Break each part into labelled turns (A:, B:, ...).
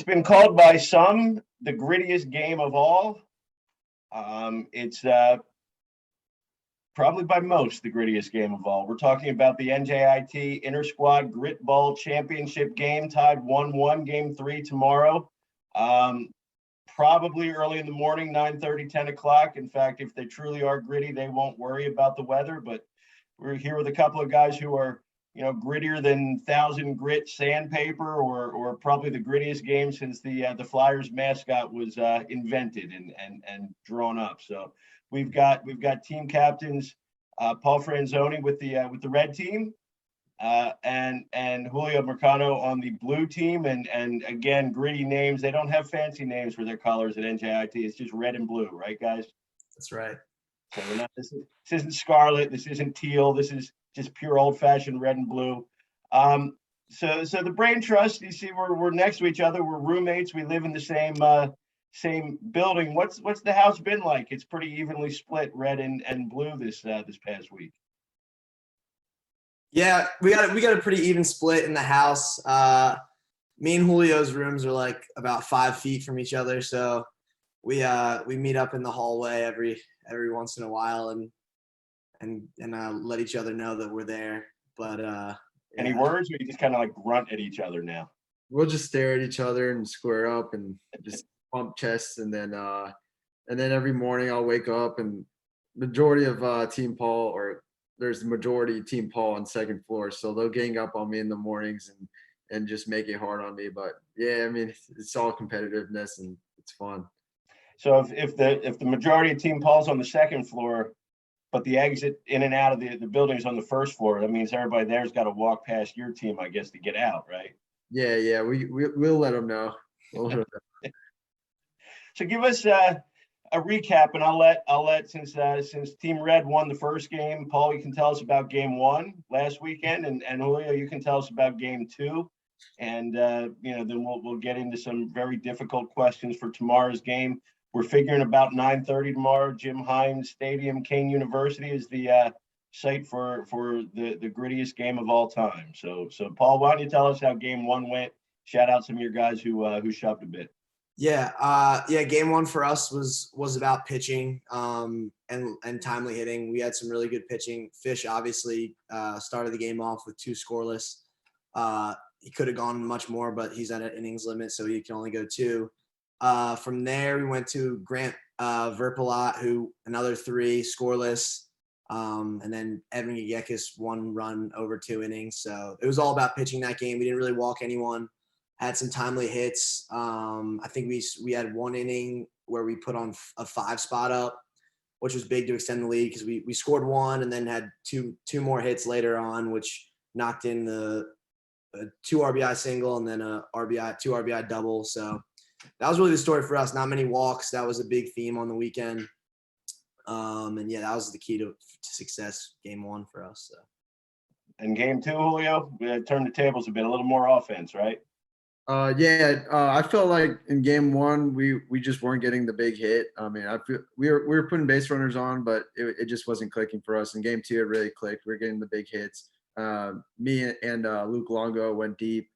A: It's been called by some the grittiest game of all. It's probably by most the grittiest game of all. We're talking about the NJIT Intersquad Gritball Championship game, tied 1-1, game 3 tomorrow. Probably early in the morning, 9:30, 10 o'clock. In fact, if they truly are gritty, they won't worry about the weather. But we're here with a couple of guys who are, grittier than 1,000 grit sandpaper, or probably the grittiest game since the Flyers mascot was invented and drawn up. So we've got team captains Paul Franzoni with the red team, and Julio Marcano on the blue team. And again, gritty names. They don't have fancy names for their colors at NJIT. It's just red and blue, right, guys?
B: That's right.
A: So this isn't scarlet. This isn't teal. This is just pure old-fashioned red and blue. So the Brain Trust, you see, we're next to each other. We're roommates. We live in the same building. What's the house been like? It's pretty evenly split, red and blue this past week.
B: Yeah, we got a pretty even split in the house. Me and Julio's rooms are like about 5 feet from each other, so we meet up in the hallway every once in a while and let each other know that we're there. But
A: any words, or you just kind of like grunt at each other now?
C: We'll just stare at each other and square up and just pump chests, and then every morning I'll wake up and majority of Team Paul, or there's the majority Team Paul on second floor, so they'll gang up on me in the mornings and just make it hard on me. But yeah, I mean, it's all competitiveness and it's fun.
A: So if the majority of Team Paul's on the second floor, but the exit in and out of the building is on the first floor, that means everybody there's got to walk past your team, I guess, to get out, right?
C: Yeah, we'll let them know.
A: So give us a recap, and I'll let since Team Red won the first game, Paul, you can tell us about game 1 last weekend, and Julio, you can tell us about game 2, and then we'll get into some very difficult questions for tomorrow's game. We're figuring about 9:30 tomorrow. Jim Hynes Stadium, Kane University, is the site for the grittiest game of all time. So Paul, why don't you tell us how game 1 went? Shout out some of your guys who shoved a bit.
B: Yeah. Game 1 for us was about pitching and timely hitting. We had some really good pitching. Fish obviously started the game off with 2 scoreless. He could have gone much more, but he's at an innings limit, so he can only go 2. From there, we went to Grant Verpalot, who another 3 scoreless, and then Evan Gagekis 1 run over 2 innings. So it was all about pitching that game. We didn't really walk anyone. Had some timely hits. I think we had 1 inning where we put on a 5 spot up, which was big to extend the lead because we scored 1 and then had two more hits later on, which knocked in the 2 RBI single and then a 2 RBI double. So that was really the story for us. Not many walks. That was a big theme on the weekend. And yeah, that was the key to success game 1 for us. So.
A: And game 2, Julio, we turned the tables a bit, a little more offense, right?
C: I felt like in game 1 we just weren't getting the big hit. I mean, I feel we were putting base runners on, but it just wasn't clicking for us. In game 2, it really clicked. We were getting the big hits. Me and Luke Longo went deep,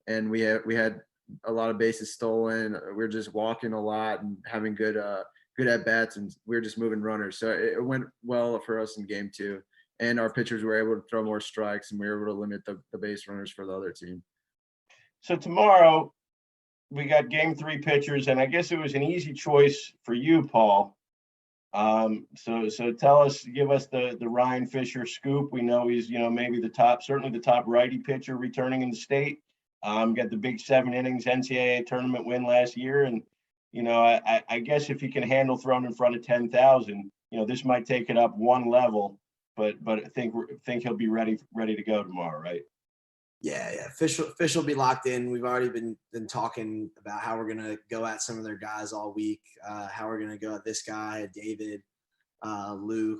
C: and we had a lot of bases stolen. We were just walking a lot and having good at bats, and we were just moving runners. So it went well for us in game 2, and our pitchers were able to throw more strikes, and we were able to limit the base runners for the other team.
A: So tomorrow we got game 3 pitchers, and I guess it was an easy choice for you, Paul. So tell us, give us the Ryan Fisher scoop. We know he's, maybe certainly the top righty pitcher returning in the state. Got the big 7 innings NCAA tournament win last year. And, I guess if he can handle throwing in front of 10,000, this might take it up 1 level, but I think he'll be ready to go tomorrow, right?
B: Yeah. Fish will be locked in. We've already been talking about how we're going to go at some of their guys all week, how we're going to go at this guy, David, Luke,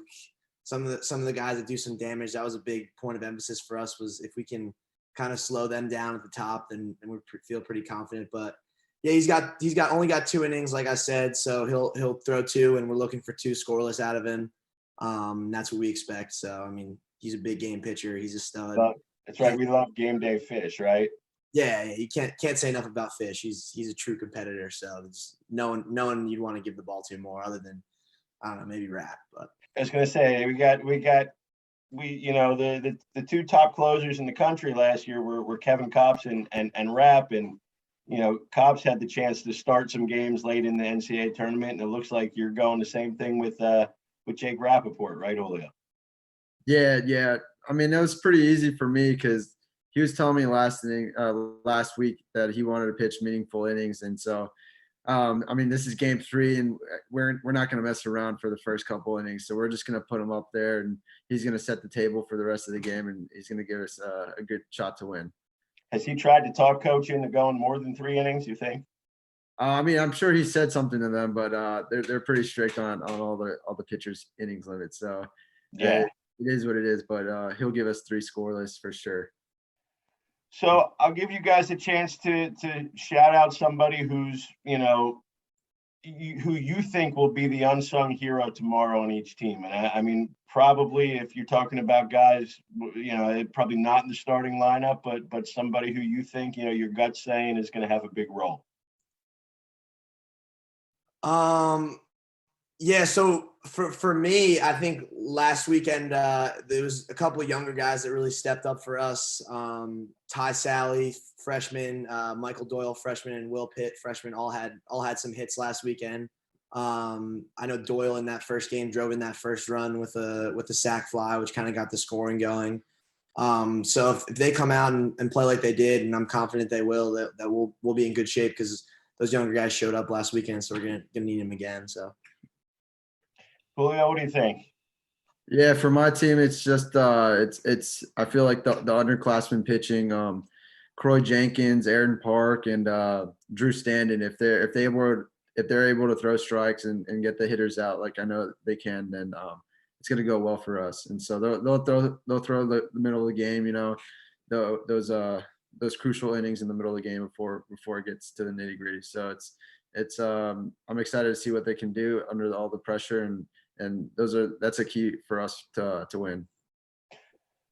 B: some of the guys that do some damage. That was a big point of emphasis for us, was if we can kind of slow them down at the top, then we feel pretty confident. But yeah, he's only got 2 innings, like I said, so he'll throw 2, and we're looking for 2 scoreless out of him. That's what we expect. So I mean, he's a big game pitcher. He's a stud.
A: That's right. We love game day Fish, right?
B: Yeah, you can't say enough about Fish. He's a true competitor. So just no one you'd want to give the ball to more other than, I don't know, maybe Rap. But
A: I was gonna say, the two top closers in the country last year were Kevin Kopps and Rapp, and Kopps had the chance to start some games late in the NCAA tournament, and it looks like you're going the same thing with Jake Rappaport, right, Julio?
C: Yeah. I mean, it was pretty easy for me because he was telling me last week that he wanted to pitch meaningful innings, and so I mean, this is game 3, and we're not going to mess around for the first couple innings. So we're just going to put him up there, and he's going to set the table for the rest of the game, and he's going to give us a good shot to win.
A: Has he tried to talk coach into going more than 3 innings, you think?
C: I mean, I'm sure he said something to them, but they're pretty strict on all the pitchers' innings limits. So
A: Yeah.
C: it is what it is. But he'll give us 3 scoreless for sure.
A: So I'll give you guys a chance to shout out somebody who's, who you think will be the unsung hero tomorrow on each team. And I mean, probably if you're talking about guys, probably not in the starting lineup, but somebody who you think, your gut's saying is going to have a big role.
B: Yeah, so for me, I think last weekend there was a couple of younger guys that really stepped up for us. Ty Sally, freshman, Michael Doyle, freshman, and Will Pitt, freshman, all had some hits last weekend. I know Doyle in that first game drove in that first run with a sac fly, which kind of got the scoring going. So if they come out and play like they did, and I'm confident they will, that we'll be in good shape because those younger guys showed up last weekend, so we're gonna need them again. So.
A: Julio, what do you think?
C: Yeah, for my team, it's just it's I feel like the underclassmen pitching, Croy Jenkins, Aaron Park, and Drew Standen. If they're able to throw strikes and get the hitters out like I know they can, then it's going to go well for us. And so they'll throw the middle of the game, those crucial innings in the middle of the game before it gets to the nitty gritty. So it's I'm excited to see what they can do under all the pressure, and that's a key for us to win.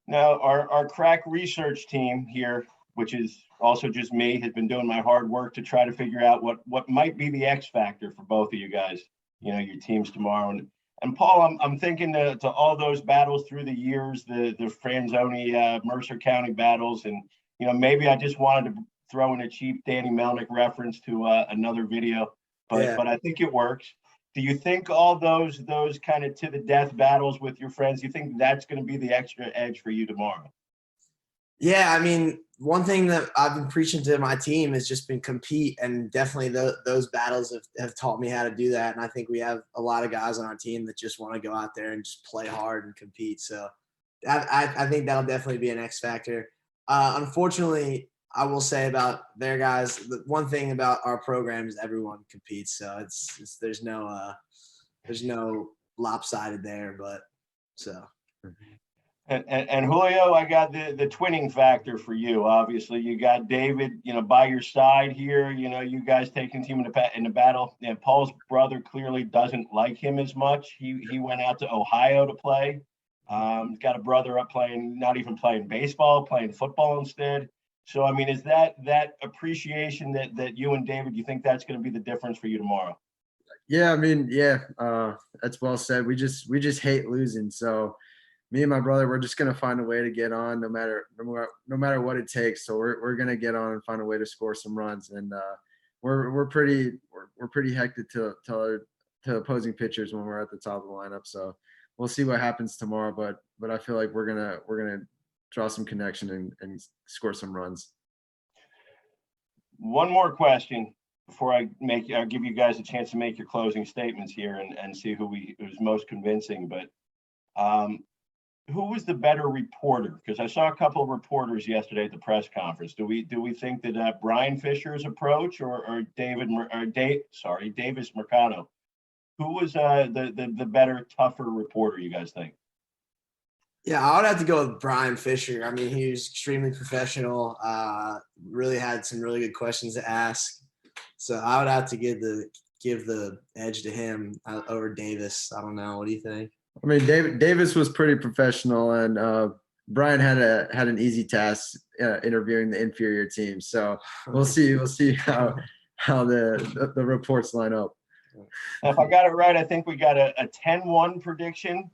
A: Now, our crack research team here, which is also just me, has been doing my hard work to try to figure out what might be the X factor for both of you guys, your teams tomorrow. And Paul, I'm thinking to all those battles through the years, the Franzoni, Mercer County battles, and maybe I just wanted to throw in a cheap Danny Melnick reference to another video, but I think it works. Do you think all those kind of to the death battles with your friends, you think that's going to be the extra edge for you tomorrow?
B: Yeah, I mean, one thing that I've been preaching to my team has just been compete, and definitely those battles have taught me how to do that. And I think we have a lot of guys on our team that just want to go out there and just play hard and compete. So I think that'll definitely be an X factor. Unfortunately, I will say about their guys, the one thing about our program is everyone competes. So there's no lopsided there, but so.
A: And Julio, I got the twinning factor for you. Obviously, you got David, by your side here. You guys taking the team in the battle. And Paul's brother clearly doesn't like him as much. He went out to Ohio to play. He's got a brother up not even playing baseball, playing football instead. So, I mean, is that appreciation that you and David, you think that's going to be the difference for you tomorrow?
C: Yeah, I mean, that's well said. We just hate losing. So me and my brother, we're just gonna find a way to get on, no matter what it takes. So we're gonna get on and find a way to score some runs. And we're pretty hectic to opposing pitchers when we're at the top of the lineup. So we'll see what happens tomorrow. But I feel like we're gonna draw some connection and score some runs.
A: One more question before I'll give you guys a chance to make your closing statements here and see who's most convincing. But who was the better reporter? Because I saw a couple of reporters yesterday at the press conference. Do we think that Brian Fisher's approach or Davis Marcano? Who was the better, tougher reporter, you guys think?
B: Yeah, I would have to go with Brian Fisher. I mean, he was extremely professional. Really had some really good questions to ask. So I would have to give the edge to him over Davis. I don't know. What do you think?
C: I mean, Davis was pretty professional, and Brian had an easy task interviewing the inferior team. So we'll see how the reports line up.
A: Now, if I got it right, I think we got a 10-1 prediction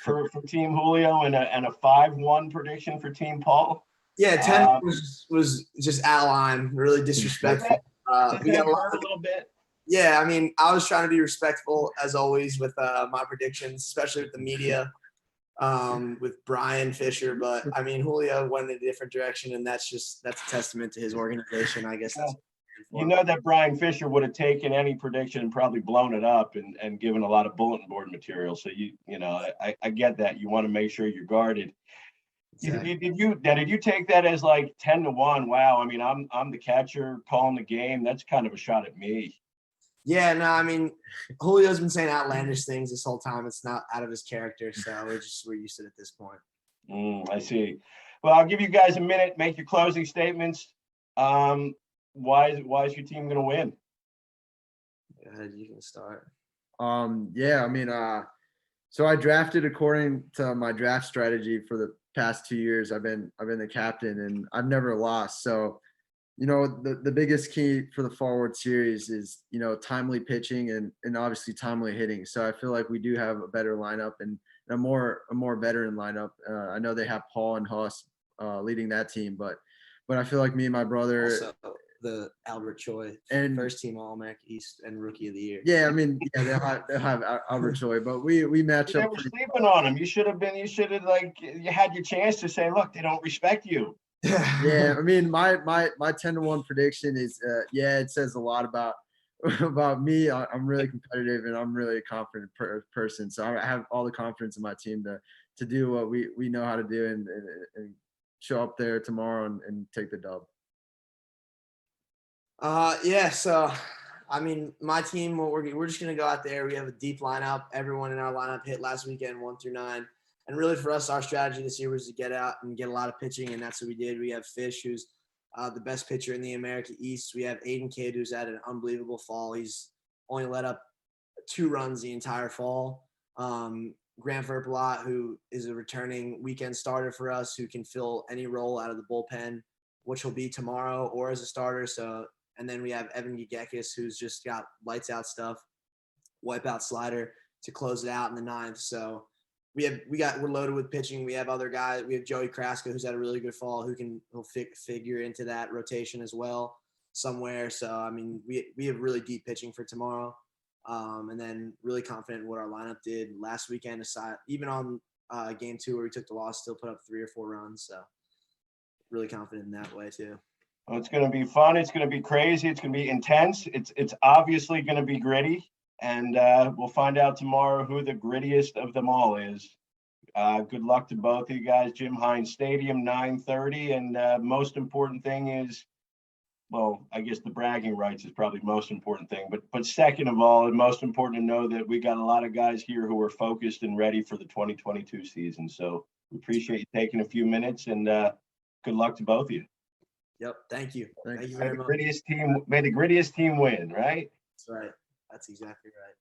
A: for Team Julio and a 5-1 prediction for Team Paul.
B: Yeah, 10 was just out of line, really disrespectful.
A: Did
B: We
A: that
B: got a
A: hurt a little bit?
B: Yeah, I mean, I was trying to be respectful as always with my predictions, especially with the media, with Brian Fisher. But I mean, Julio went in a different direction, and that's a testament to his organization, I guess.
A: You know that Brian Fisher would have taken any prediction and probably blown it up and given a lot of bulletin board material. So you know, I get that. You want to make sure you're guarded.
B: Exactly.
A: Did you take that as like 10-1? Wow. I mean, I'm the catcher calling the game. That's kind of a shot at me.
B: Yeah, no, I mean, Julio's been saying outlandish things this whole time. It's not out of his character, so we're used to it at this point.
A: I see. Well, I'll give you guys a minute. Make your closing statements. Why is your team going to win?
B: Go ahead, you can start.
C: Yeah, I mean, so I drafted according to my draft strategy for the past 2 years. I've been the captain, and I've never lost. So, you know, the biggest key for the forward series is, you know, timely pitching and obviously timely hitting. So I feel like we do have a better lineup and a more veteran lineup. I know they have Paul and Huss leading that team, but I feel like me and my brother.
B: Also, the Albert Choi
C: and
B: first team All-America East and Rookie of the Year.
C: Yeah, I mean, yeah, they'll have Albert Choi, but we match up.
A: They were sleeping on him. You should have like you had your chance to say, look, they don't respect you.
C: Yeah, I mean, my 10-1 prediction is it says a lot about me. I'm really competitive and I'm really a confident person. So I have all the confidence in my team to do what we know how to do and show up there tomorrow and take the dub.
B: Yeah, so I mean, my team, we're just gonna go out there. We have a deep lineup. Everyone in our lineup hit last weekend 1 through 9. And really for us, our strategy this year was to get out and get a lot of pitching, and that's what we did. We have Fish, who's the best pitcher in the America East. We have Aiden Kidd, who's had an unbelievable fall. He's only let up 2 runs the entire fall. Grant Verpelot, who is a returning weekend starter for us, who can fill any role out of the bullpen, which will be tomorrow or as a starter. So, and then we have Evan Gagekis, who's just got lights out stuff, wipeout slider to close it out in the 9th. So we're loaded with pitching. We have other guys. We have Joey Kraska, who's had a really good fall, he'll figure into that rotation as well somewhere. So I mean, we have really deep pitching for tomorrow, and then really confident in what our lineup did last weekend. Aside, even on game 2 where we took the loss, still put up 3 or 4 runs. So really confident in that way too.
A: Well, it's going to be fun. It's going to be crazy. It's going to be intense. It's obviously going to be gritty. And we'll find out tomorrow who the grittiest of them all is. Good luck to both of you guys. Jim Hynes Stadium, 9:30. And most important thing is, well, I guess the bragging rights is probably the most important thing. But second of all, and most important to know that we got a lot of guys here who are focused and ready for the 2022 season. So we appreciate you taking a few minutes, and good luck to both of you.
B: Yep. Thank you.
C: Thanks.
B: Thank you very much.
A: May the grittiest team win, right?
B: That's right. That's exactly right.